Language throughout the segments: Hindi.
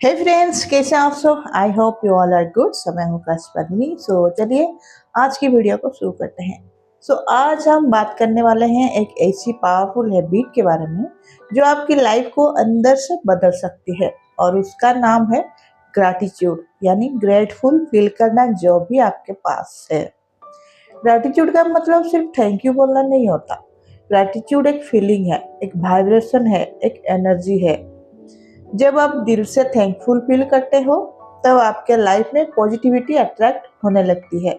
हे फ्रेंड्स, कैसे हैं आप सब। I hope you all are good. मैं हूँ पद्मिनी। चलिए आज की वीडियो को शुरू करते हैं। आज हम बात करने वाले हैं एक ऐसी पावरफुल हैबिट के बारे में जो आपकी लाइफ को अंदर से बदल सकती है, और उसका नाम है ग्रैटिट्यूड, यानी ग्रेटफुल फील करना जो भी आपके पास है। ग्रैटिट्यूड का मतलब सिर्फ थैंक यू बोलना नहीं होता। ग्रैटिट्यूड एक फीलिंग है, एक वाइब्रेशन है, एक एनर्जी है। जब आप दिल से थैंकफुल फील करते हो तब आपके लाइफ में पॉजिटिविटी अट्रैक्ट होने लगती है।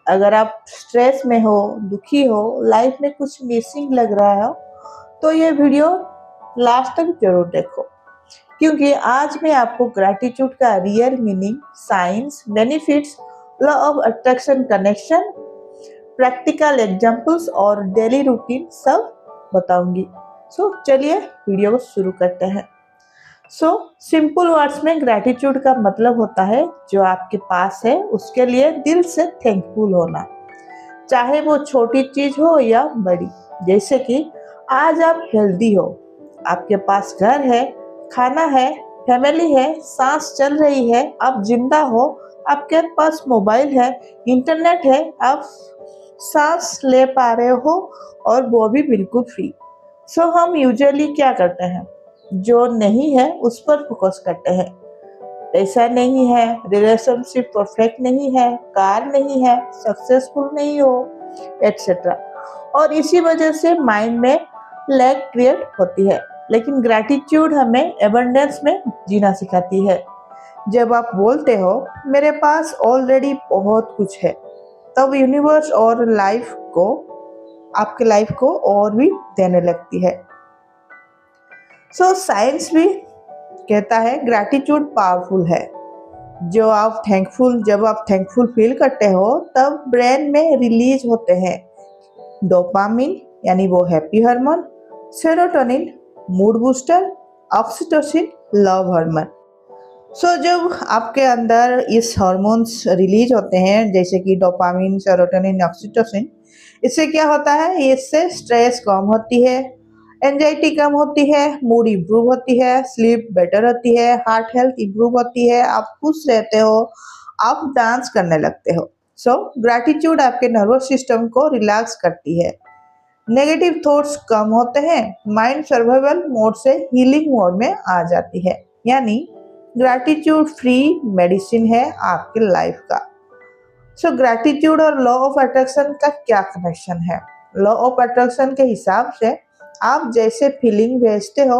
अगर आप स्ट्रेस में हो, दुखी हो, लाइफ में कुछ मिसिंग लग रहा हो, तो ये वीडियो लास्ट तक जरूर देखो, क्योंकि आज मैं आपको ग्रैटिट्यूड का real meaning, science, benefits, law of attraction, connection, practical examples और डेली रूटीन सब बताऊंगी। चलिए वीडियो को शुरू करते हैं। सिंपल वर्ड्स में ग्रैटिट्यूड का मतलब होता है जो आपके पास है उसके लिए दिल से थैंकफुल होना, चाहे वो छोटी चीज हो या बड़ी। जैसे कि आज आप हेल्दी हो, आपके पास घर है, खाना है, फैमिली है, सांस चल रही है, आप जिंदा हो, आपके पास मोबाइल है, इंटरनेट है, आप सांस ले पा रहे हो, और वो भी बिल्कुल फ्री। हम यूजुअली क्या करते हैं, जो नहीं है उस पर फोकस करते हैं। पैसा नहीं है, रिलेशनशिप परफेक्ट नहीं है, कार नहीं है, सक्सेसफुल नहीं हो, एटसेट्रा। और इसी वजह से माइंड में लैक क्रिएट होती है। लेकिन ग्रैटिट्यूड हमें एबंडेंस में जीना सिखाती है। जब आप बोलते हो मेरे पास ऑलरेडी बहुत कुछ है, तब यूनिवर्स और लाइफ को, आपके लाइफ को और भी देने लगती है। साइंस भी कहता है ग्रैटिट्यूड पावरफुल है। जब आप थैंकफुल फील करते हो तब ब्रेन में रिलीज होते हैं डोपामिन, यानी वो happy hormone, serotonin mood booster, oxytocin love hormone. जब आपके अंदर इस हार्मोन्स रिलीज होते हैं, जैसे कि डोपामिन, सेरोटोनिन, ऑक्सीटोसिन, इससे क्या होता है, इससे स्ट्रेस कम होती है, एंजाइटी कम होती है, मूड इम्प्रूव होती है, स्लीप बेटर होती है, हार्ट हेल्थ इम्प्रूव होती है, आप खुश रहते हो, आप डांस करने लगते हो। ग्रैटिट्यूड आपके नर्वस सिस्टम को रिलैक्स करती है, नेगेटिव थॉट्स कम होते हैं, माइंड सर्वाइवल मोड से हीलिंग मोड में आ जाती है। यानी ग्रैटिट्यूड फ्री मेडिसिन है आपके लाइफ का। ग्रैटिट्यूड और लॉ ऑफ अट्रैक्शन का क्या कनेक्शन है। लॉ ऑफ अट्रैक्शन के हिसाब से आप जैसे फीलिंग भेजते हो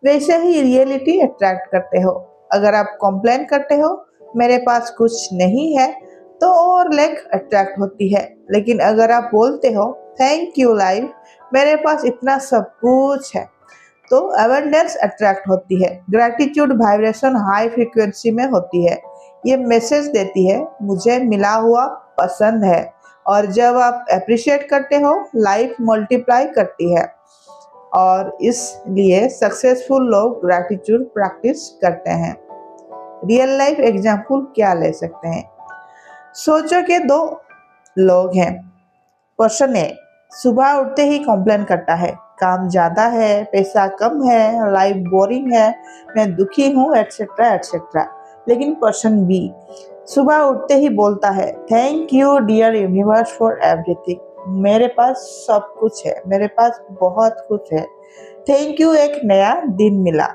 वैसे ही रियलिटी अट्रैक्ट करते हो। अगर आप कंप्लेन करते हो मेरे पास कुछ नहीं है, तो और लैक अट्रैक्ट होती है। लेकिन अगर आप बोलते हो थैंक यू लाइफ, मेरे पास इतना सब कुछ है, तो अवेयरनेस अट्रैक्ट होती है। ग्रैटिट्यूड वाइब्रेशन हाई फ्रीक्वेंसी में होती है, ये मैसेज देती है मुझे मिला हुआ पसंद है। और जब आप अप्रिशिएट करते हो लाइफ मल्टीप्लाई करती है, और इसलिए सक्सेसफुल लोग ग्रैटिट्यूड प्रैक्टिस करते हैं। रियल लाइफ एग्जाम्पल क्या ले सकते हैं। सोचो कि दो लोग हैं। पर्सन ए सुबह उठते ही कंप्लेन करता है, काम ज्यादा है, पैसा कम है, लाइफ बोरिंग है, मैं दुखी हूँ, एटसेट्रा एटसेट्रा। लेकिन पर्सन बी सुबह उठते ही बोलता है thank you dear universe for everything, मेरे पास सब कुछ है, मेरे पास बहुत कुछ है, थैंक यू, एक नया दिन मिला,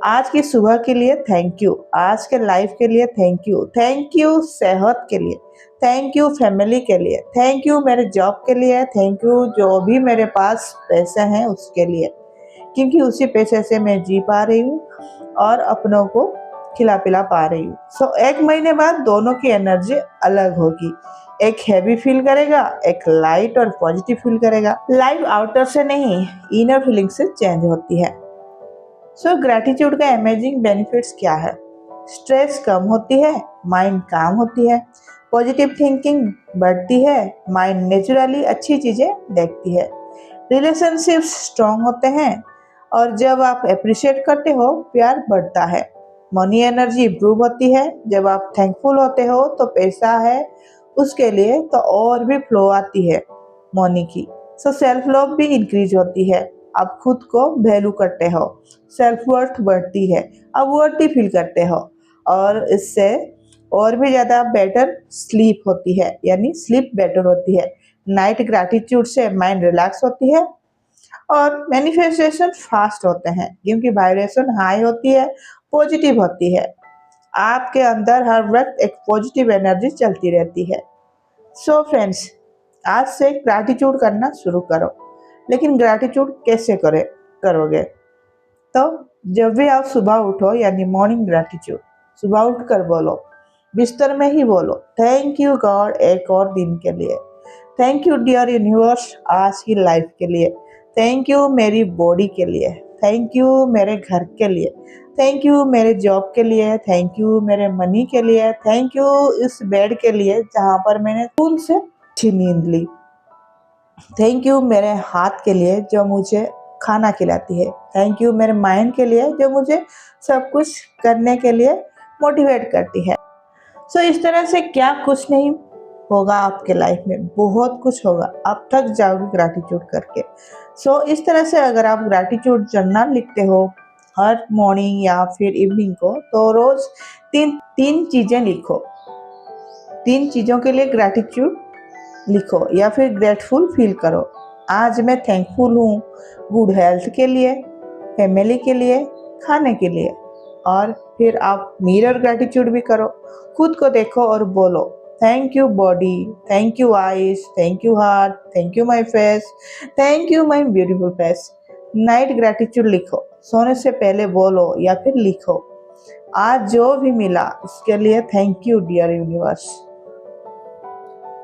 आज की सुबह के लिए थैंक यू, आज के लाइफ के लिए थैंक यू सेहत के लिए, थैंक यू फैमिली के लिए, थैंक यू मेरे जॉब के लिए, थैंक यू जो भी मेरे पास पैसे हैं उसके लिए, क्योंकि उसी पैसे से मैं जी पा रही हूँ और अपनों को खिला पिला पा रही हूँ। एक महीने बाद दोनों की एनर्जी अलग होगी, एक हैवी फील करेगा, एक लाइट और पॉजिटिव फील करेगा। लाइफ आउटर से नहीं, इनर फीलिंग से चेंज होती है। ग्रैटिट्यूड का अमेजिंग बेनिफिट्स क्या है। स्ट्रेस कम होती है, माइंड काम होती है, पॉजिटिव थिंकिंग बढ़ती है, माइंड नेचुरली अच्छी चीजें देखती है, रिलेशनशिप्स स्ट्रांग होते हैं, और जब आप अप्रिशिएट करते हो प्यार बढ़ता है, मनी एनर्जी इम्प्रूव होती है, जब आप थैंकफुल होते हो तो पैसा है उसके लिए तो और भी फ्लो आती है मनी की। सेल्फ लव भी इंक्रीज होती है, आप खुद को वैल्यू करते हो, सेल्फ वर्थ बढ़ती है, आप वर्दी फील करते हो और इससे और भी ज़्यादा बेटर स्लीप होती है, यानी स्लीप बेटर होती है। नाइट ग्रैटिट्यूड से माइंड रिलैक्स होती है और मैनिफेस्टेशन फास्ट होते हैं क्योंकि वाइब्रेशन हाई होती है, पॉजिटिव होती है। आपके अंदर हर वक्त एक पॉजिटिव एनर्जी चलती रहती है। सो फ्रेंड्स, आज से ग्रैटिट्यूड करना शुरू करो। लेकिन ग्रैटिट्यूड कैसे करोगे? तो जब भी आप सुबह उठो, यानी मॉर्निंग ग्रैटिट्यूड, सुबह उठ कर बोलो, बिस्तर में ही बोलो, थैंक यू गॉड एक और दिन के लिए, थैंक यू डियर यूनिवर्स आज की लाइफ के लिए, थैंक यू मेरी बॉडी के लिए, थैंक यू मेरे घर के लिए, थैंक यू मेरे जॉब के लिए, थैंक यू मेरे मनी के लिए, थैंक यू इस बेड के लिए जहाँ पर मैंने सुकून से अच्छी नींद ली, थैंक यू मेरे हाथ के लिए जो मुझे खाना खिलाती है, थैंक यू मेरे माइंड के लिए जो मुझे सब कुछ करने के लिए मोटिवेट करती है। सो इस तरह से क्या कुछ नहीं होगा आपके लाइफ में, बहुत कुछ होगा, आप थक जाओगे ग्रैटिट्यूड करके। सो इस तरह से अगर आप ग्रैटिट्यूड जर्नल लिखते हो हर मॉर्निंग या फिर इवनिंग को, तो रोज तीन चीजें लिखो, 3 चीजों के लिए ग्रैटिट्यूड लिखो या फिर ग्रेटफुल फील करो। आज मैं थैंकफुल हूँ गुड हेल्थ के लिए, फैमिली के लिए, खाने के लिए। और फिर आप मिरर ग्रैटिट्यूड भी करो, खुद को देखो और बोलो, thank you body, thank you eyes, thank you heart, thank you my face, thank you my beautiful face. Night gratitude लिखो, सोने से पहले बोलो या फिर लिखो, आज जो भी मिला उसके लिए थैंक यू डियर यूनिवर्स,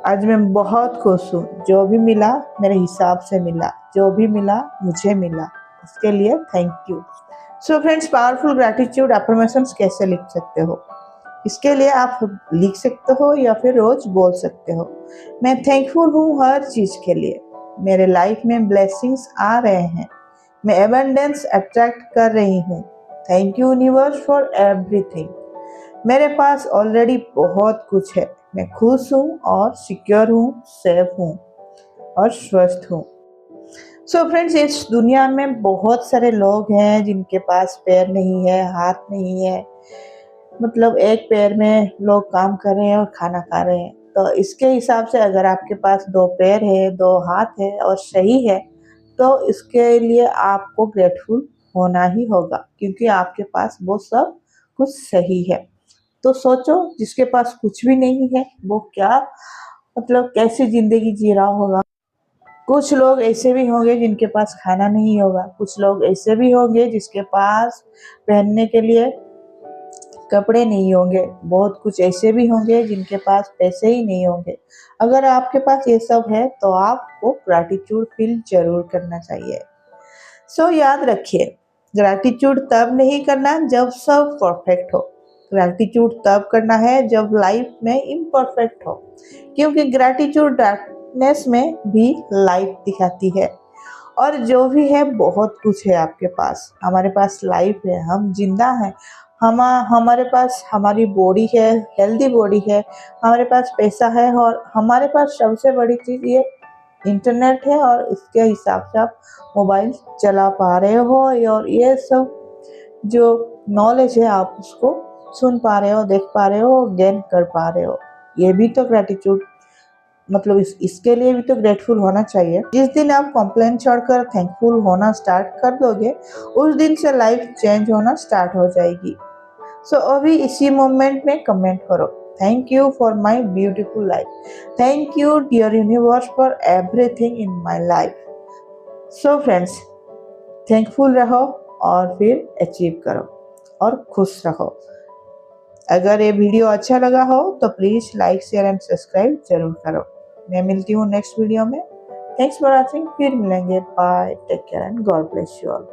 आज मैं बहुत खुश हूँ, जो भी मिला मेरे हिसाब से मिला, जो भी मिला मुझे मिला, उसके लिए thank you. So friends, powerful gratitude affirmations कैसे लिख सकते हो? इसके लिए आप लिख सकते हो या फिर रोज बोल सकते हो, मैं थैंकफुल हूँ हर चीज के लिए, मेरे लाइफ में ब्लेसिंग्स आ रहे हैं, मैं एबंडेंस अट्रैक्ट कर रही हूँ, thank you universe for everything, मेरे पास ऑलरेडी बहुत कुछ है, मैं खुश हूँ और सिक्योर हूँ, सेफ हूँ और स्वस्थ हूँ। सो फ्रेंड्स, इस दुनिया में बहुत सारे लोग हैं जिनके पास पैर नहीं है, हाथ नहीं है, मतलब एक पैर में लोग काम कर रहे हैं और खाना खा रहे हैं। तो इसके हिसाब से अगर आपके पास 2 पैर है, 2 हाथ है और सही है, तो इसके लिए आपको ग्रेटफुल होना ही होगा क्योंकि आपके पास वो सब कुछ सही है। तो सोचो, जिसके पास कुछ भी नहीं है वो क्या मतलब कैसी जिंदगी जी रहा होगा। कुछ लोग ऐसे भी होंगे जिनके पास खाना नहीं होगा, कुछ लोग ऐसे भी होंगे जिसके पास पहनने के लिए कपड़े नहीं होंगे, बहुत कुछ ऐसे भी होंगे जिनके पास पैसे ही नहीं होंगे। अगर आपके पास ये सब है तो आपको ग्रैटिट्यूड फील जरूर करना चाहिए। सो याद रखिए, ग्रैटिट्यूड तब नहीं करना जब सब परफेक्ट हो, ग्रैटिट्यूड तब करना है जब लाइफ में इम्परफेक्ट हो, क्योंकि ग्रैटिट्यूड डार्कनेस में भी लाइट दिखाती है। और जो भी है बहुत कुछ है आपके पास, हमारे पास लाइफ है, हम जिंदा हैं, हमारे पास हमारी बॉडी है, हेल्दी बॉडी है, हमारे पास पैसा है और हमारे पास सबसे बड़ी चीज़ ये इंटरनेट है और इसके हिसाब से आप मोबाइल चला पा रहे हो और ये सब जो नॉलेज है आप उसको सुन पा रहे हो, देख पा रहे हो, गेन कर पा रहे हो। ये भी तो ग्रेटिट्यूड मतलब इसके लिए भी तो ग्रेटफुल होना चाहिए। जिस दिन आप कंप्लेन छोड़कर थैंकफुल होना स्टार्ट कर दोगे, उस दिन से लाइफ चेंज होना स्टार्ट हो जाएगी। सो अभी इसी मोमेंट में कमेंट करो, thank you for my beautiful life, thank you dear universe for everything in my life. So friends, thankful रहो और फिर अचीव करो और खुश रहो। अगर ये वीडियो अच्छा लगा हो तो please like, share and subscribe जरूर करो। मैं मिलती हूँ नेक्स्ट वीडियो में। थैंक्स फॉर वॉचिंग, फिर मिलेंगे। Bye, take care and God bless you all.